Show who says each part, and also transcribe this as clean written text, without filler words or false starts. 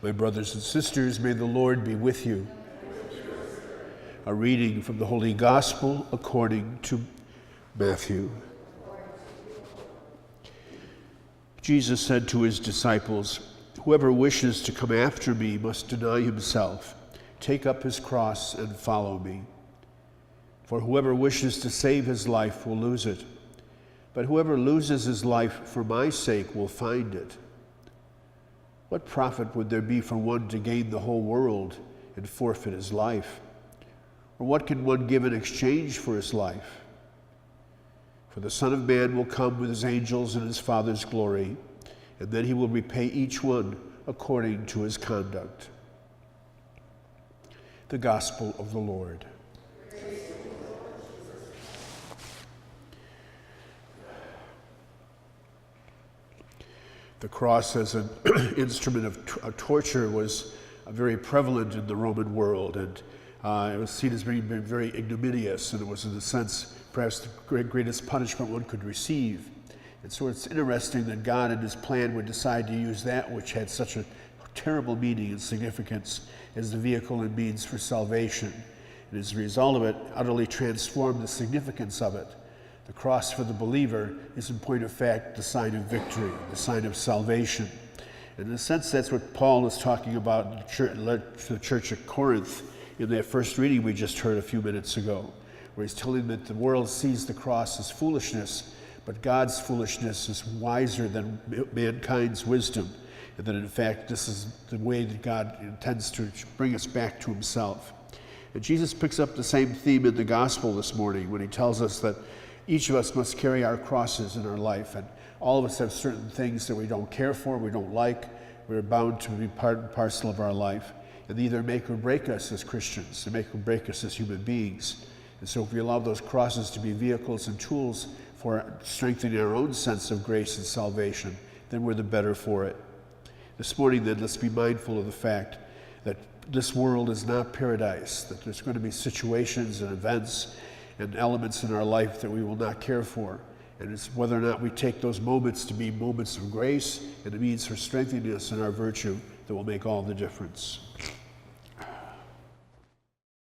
Speaker 1: My brothers and sisters, may the Lord be with you. A reading from the Holy Gospel according to Matthew. Jesus said to his disciples, "Whoever wishes to come after me must deny himself, take up his cross and follow me. For whoever wishes to save his life will lose it, but whoever loses his life for my sake will find it. What profit would there be for one to gain the whole world and forfeit his life? Or what can one give in exchange for his life? For the Son of Man will come with his angels in his Father's glory, and then he will repay each one according to his conduct." The Gospel of the Lord. The cross as an instrument of torture was very prevalent in the Roman world, and it was seen as being very ignominious, and it was, in a sense, perhaps the greatest punishment one could receive. And so it's interesting that God in his plan would decide to use that which had such a terrible meaning and significance as the vehicle and means for salvation. And as a result of it, utterly transformed the significance of it. The cross for the believer is, in point of fact, the sign of victory, the sign of salvation. And in a sense, that's what Paul is talking about to the church at Corinth in that first reading we just heard a few minutes ago, where he's telling them that the world sees the cross as foolishness, but God's foolishness is wiser than mankind's wisdom, and that in fact this is the way that God intends to bring us back to himself. And Jesus picks up the same theme in the gospel this morning when he tells us that each of us must carry our crosses in our life, and all of us have certain things that we don't care for, we don't like, we're bound to be part and parcel of our life, and they either make or break us as Christians, they make or break us as human beings. And so if we allow those crosses to be vehicles and tools for strengthening our own sense of grace and salvation, then we're the better for it. This morning then, let's be mindful of the fact that this world is not paradise, that there's going to be situations and events and elements in our life that we will not care for. And it's whether or not we take those moments to be moments of grace and a means for strengthening us in our virtue that will make all the difference.